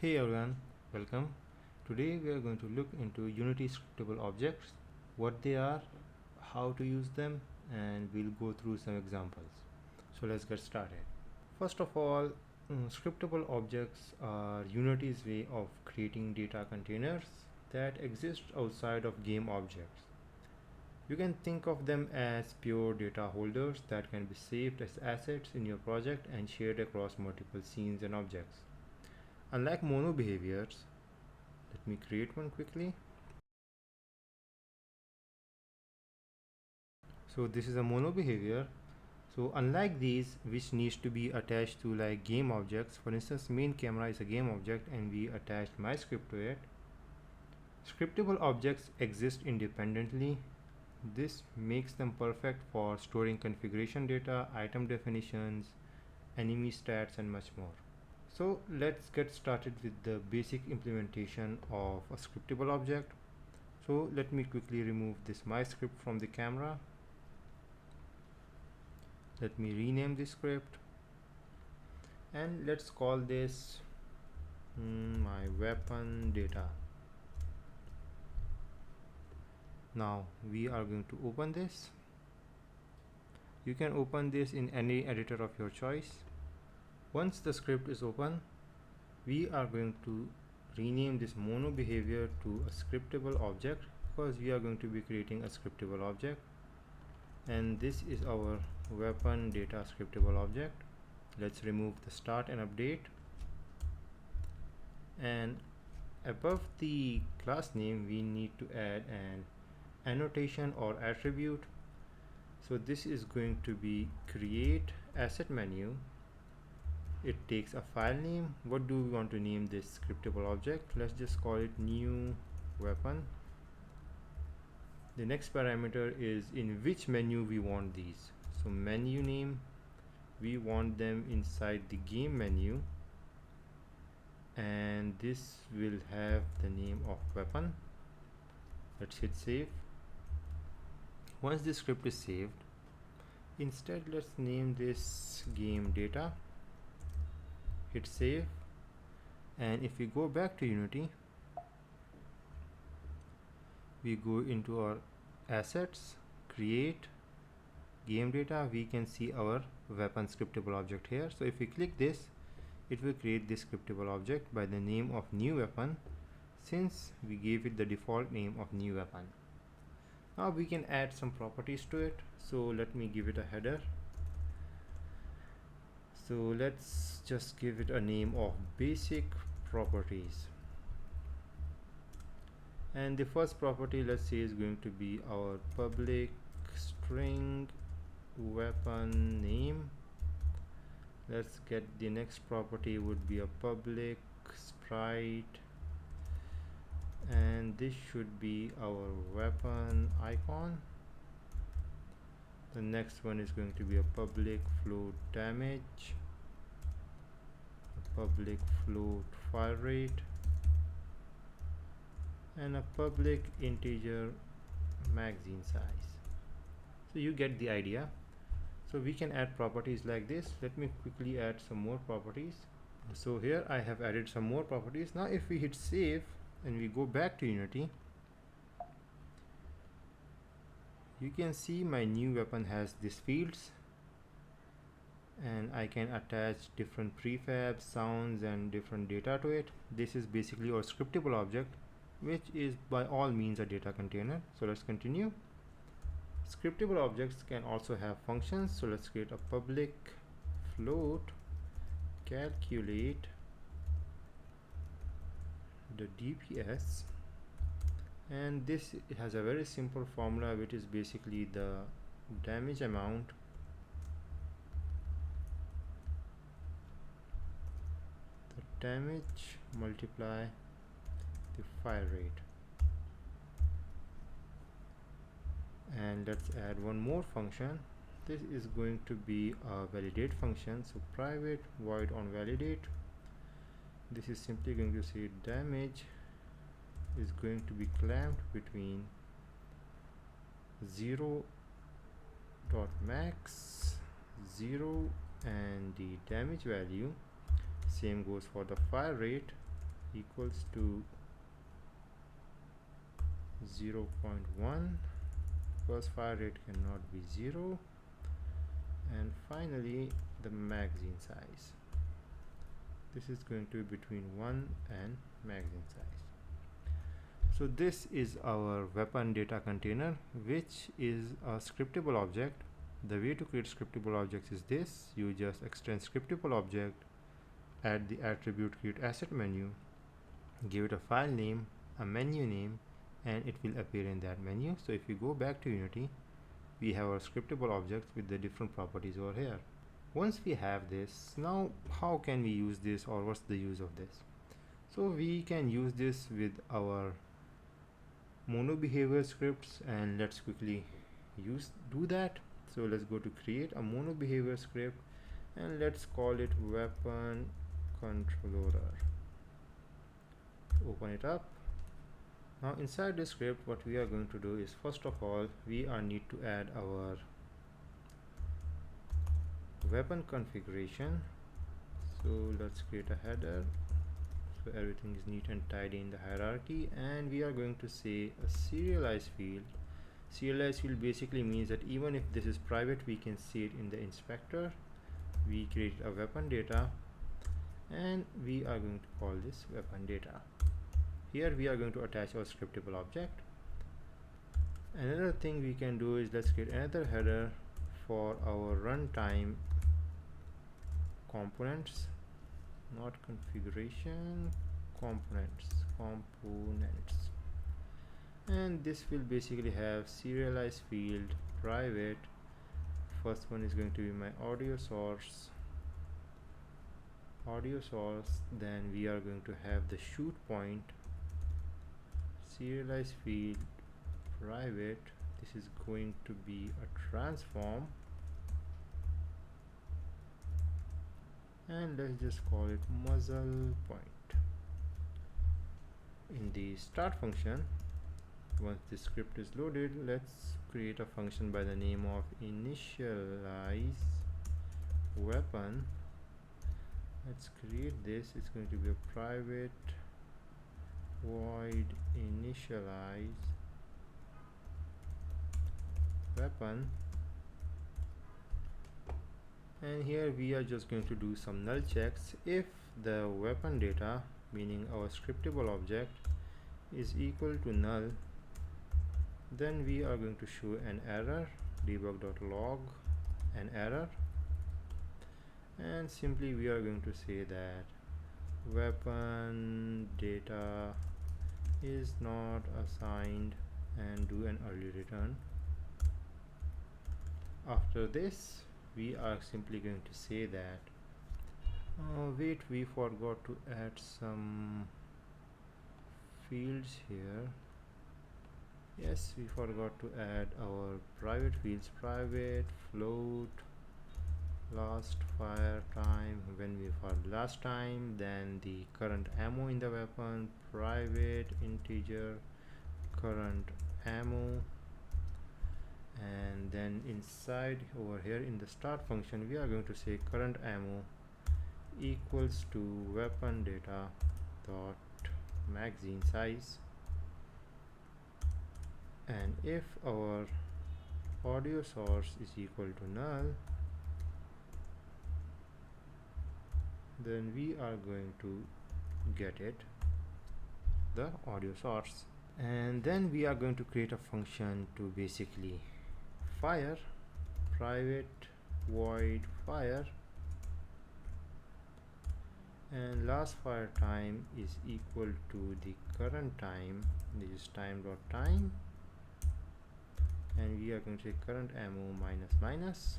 Hey everyone, welcome. Today we are going to look into Unity scriptable objects, what they are, how to use them, and we'll go through some examples. So let's get started. First of all, scriptable objects are Unity's way of creating data containers that exist outside of game objects. You can think of them as pure data holders that can be saved as assets in your project and shared across multiple scenes and objects. Unlike mono behaviors, let me create one quickly. So this is a mono behavior. So unlike these, which needs to be attached to like game objects, for instance, main camera is a game object and we attached my script to it. Scriptable objects exist independently. This makes them perfect for storing configuration data, item definitions, enemy stats, and much more. So let's get started with the basic implementation of a scriptable object. So let me quickly remove this my script from the camera. Let me rename the script and let's call this my weapon data. Now we are going to open this. You can open this in any editor of your choice. Once the script is open, we are going to rename this mono behavior to a scriptable object because we are going to be creating a scriptable object, and this is our weapon data scriptable object. Let's remove the start and update, and above the class name we need to add an annotation or attribute. So this is going to be create asset menu. It takes a file name. What do we want to name this scriptable object? Let's just call it new weapon. The next parameter is in which menu we want these. So menu name, we want them inside the game menu, and this will have the name of weapon. Let's hit save. Once the script is saved, instead let's name this game data. Hit save, and if we go back to Unity, we go into our assets, create game data, we can see our weapon scriptable object here. So if we click this, it will create this scriptable object by the name of new weapon, since we gave it the default name of new weapon. Now we can add some properties to it. So let me give it a header. So let's just give it a name of basic properties, and the first property, let's say, is going to be our public string weapon name. Let's get the next property would be a public sprite, and this should be our weapon icon. The next one is going to be a public float damage, a public float fire rate, and a public integer magazine size. So you get the idea. So we can add properties like this. Let me quickly add some more properties. So here I have added some more properties. Now if we hit save and we go back to Unity, you can see my new weapon has these fields, and I can attach different prefabs, sounds, and different data to it. This is basically our scriptable object, which is by all means a data container. So let's continue. Scriptable objects can also have functions. So let's create a public float calculate the DPS, and this has a very simple formula, which is basically the damage amount damage multiply the fire rate. And let's add one more function. This is going to be a validate function. So private void on validate. This is simply going to say damage is going to be clamped between 0 dot max 0 and the damage value. Same goes for the fire rate. equals to 0.1 because fire rate cannot be 0, and finally the magazine size, this is going to be between 1 and magazine size. So this is our weapon data container, which is a scriptable object. The way to create scriptable objects is this: you just extend scriptable object, add the attribute create asset menu, give it a file name, a menu name, and it will appear in that menu. So if you go back to Unity, we have our scriptable objects with the different properties over here. Once we have this, now how can we use this, or what's the use of this? So we can use this with our mono behavior scripts, and let's quickly do that. So let's go to create a mono behavior script, and let's call it weapon controller. Open it up. Now inside the script, what we are going to do is, first of all, we need to add our weapon configuration. So let's create a header so everything is neat and tidy in the hierarchy, and we are going to say a serialized field. Serialized field basically means that even if this is private, we can see it in the inspector. We created a weapon data, and we are going to call this weapon data. Here we are going to attach our scriptable object. Another thing we can do is, let's create another header for our runtime components, not configuration, components, and this will basically have serialized field private. First one is going to be my audio source, then we are going to have the shoot point, serialized field private. This is going to be a transform, and let's just call it muzzle point. In the start function, once the script is loaded, let's create a function by the name of initialize weapon. Let's create this. It's going to be a private void initialize weapon, and here we are just going to do some null checks. If the weapon data, meaning our scriptable object, is equal to null, then we are going to show an error, debug.log an error, and simply we are going to say that weapon data is not assigned, and do an early return. After this, we are simply going to say that wait, we forgot to add some fields here. Yes, we forgot to add our private fields: private, float, last fire time, when we fired last time, then the current ammo in the weapon, private integer current ammo, and then inside over here in the start function, we are going to say current ammo equals to weapon data dot magazine size. And if our audio source is equal to null, then we are going to get it, the audio source. And then we are going to create a function to basically fire, private void fire, and last fire time is equal to the current time. This is time.time, and we are going to say current ammo minus minus,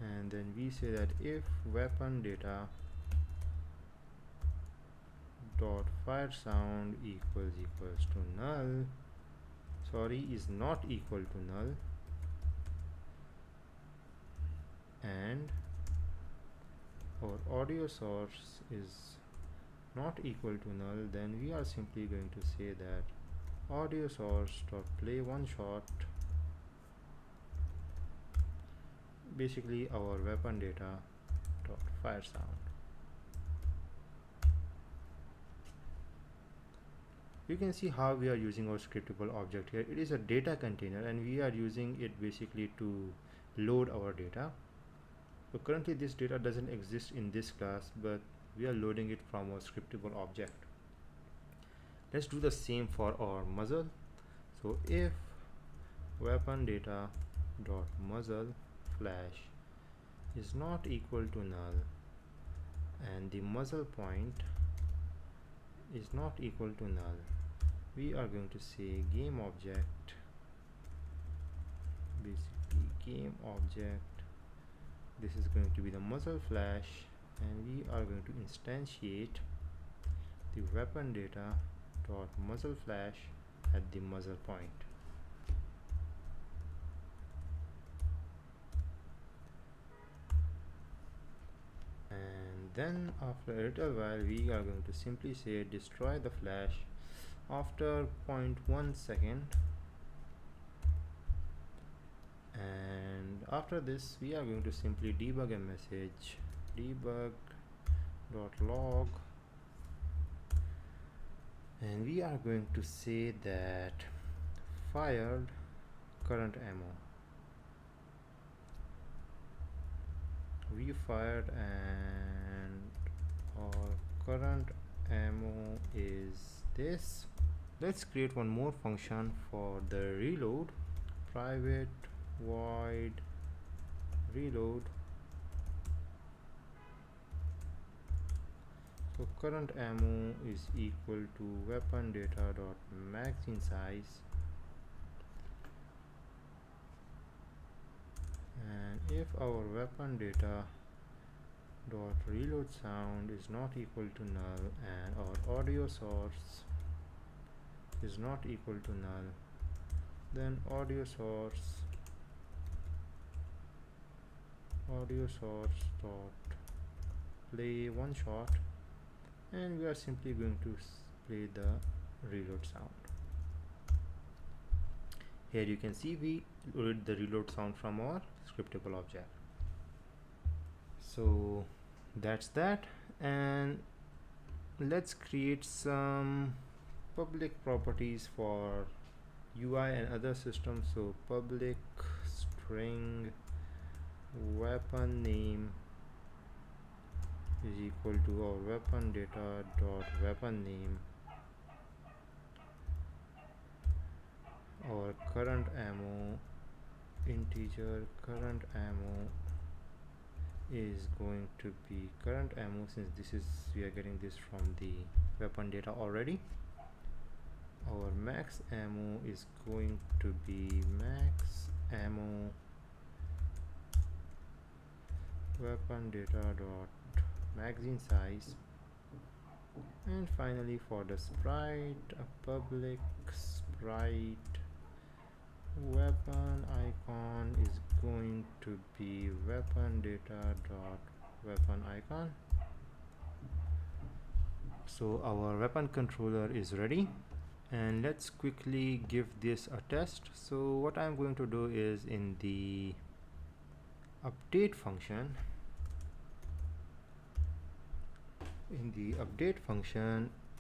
and then we say that if weapon data dot fire sound equals to null, is not equal to null, and our audio source is not equal to null, then we are simply going to say that audio source dot play one shot, basically our weapon data dot fire sound. You can see how we are using our scriptable object here. It is a data container and we are using it basically to load our data. So currently this data doesn't exist in this class, but we are loading it from our scriptable object. Let's do the same for our muzzle. So if weapon data dot muzzle flash is not equal to null and the muzzle point is not equal to null, we are going to say game object, basically game object, this is going to be the muzzle flash, and we are going to instantiate the weapon data dot muzzle flash at the muzzle point. And then after a little while we are going to simply say destroy the flash after 0.1 second, and after this we are going to simply debug a message debug.log, and we are going to say that fired current ammo, we fired and our current ammo is this. Let's create one more function for the reload, private void reload. So current ammo is equal to weapon data dot magazine size, and if our weapon data dot reload sound is not equal to null and our audio source is not equal to null, then audio source dot play one shot, and we are simply going to play the reload sound. Here you can see we loaded the reload sound from our scriptable object. So that's that, and let's create some public properties for UI and other systems. So public string weapon name is equal to our weapon data dot weapon name, our current ammo integer current ammo is going to be current ammo, since this is we are getting this from the weapon data already. Our max ammo is going to be max ammo weapon data dot magazine size, and finally for the sprite, a public sprite weapon icon is going to be weapon data dot weapon icon. So our weapon controller is ready, and let's quickly give this a test. So what I'm going to do is in the update function,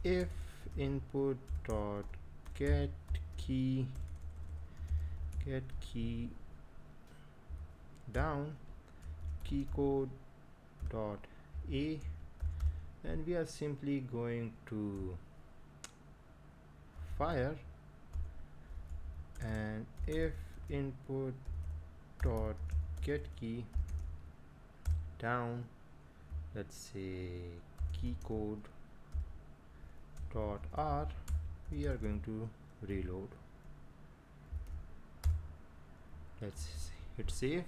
if input dot get key down key code dot a, and we are simply going to fire, and if input dot get key down, let's say key code dot r, we are going to reload. Let's hit save.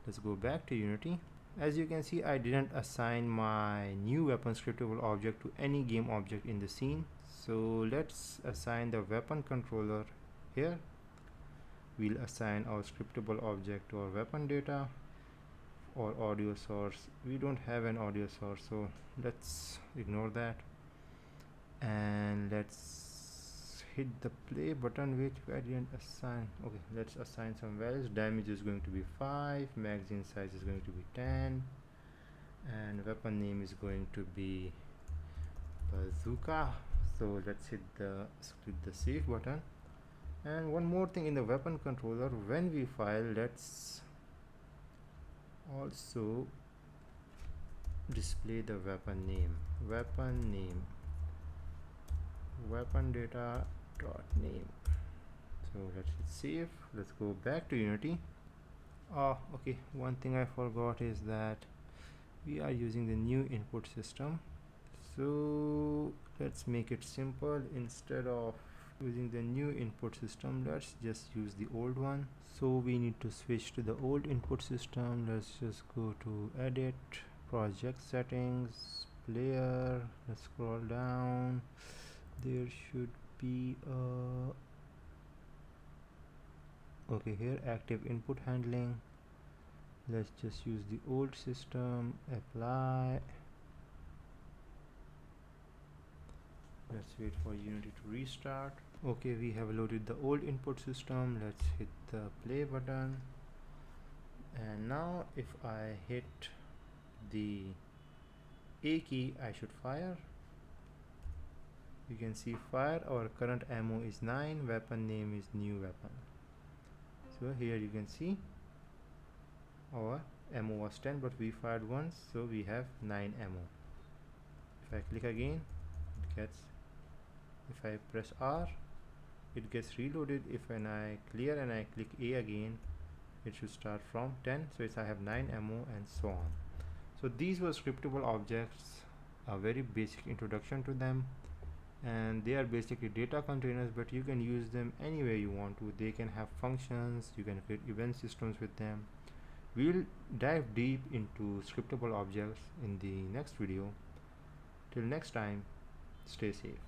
Let's go back to Unity. As you can see, I didn't assign my new weapon scriptable object to any game object in the scene. So let's assign the weapon controller here. We'll assign our scriptable object to our weapon data or audio source. We don't have an audio source, so let's ignore that, and let's hit the play button, which I didn't assign. Okay, let's assign some values. Damage is going to be 5, magazine size is going to be 10, and weapon name is going to be bazooka. So let's click the save button. And one more thing, in the weapon controller, when we file, let's also display the weapon name, weapon data dot name. So let's hit save. Let's go back to Unity. Okay, one thing I forgot is that we are using the new input system. So let's make it simple. Instead of using the new input system, let's just use the old one. So we need to switch to the old input system. Let's just go to edit, project settings, player. Let's scroll down. There should be a here active input handling. Let's just use the old system, apply. Let's wait for Unity to restart. Okay, we have loaded the old input system. Let's hit the play button, and now if I hit the A key, I should fire. You can see fire. Our current ammo is 9, weapon name is new weapon. So here you can see our ammo was 10, but we fired once, so we have 9 ammo. If I click again, it gets, if I press R, it gets reloaded. If when I clear and I click A again, it should start from 10. So I have 9 ammo, and so on. So these were scriptable objects, a very basic introduction to them, and they are basically data containers, but you can use them any way you want to. They can have functions, you can create event systems with them. We'll dive deep into scriptable objects in the next video. Till next time, stay safe.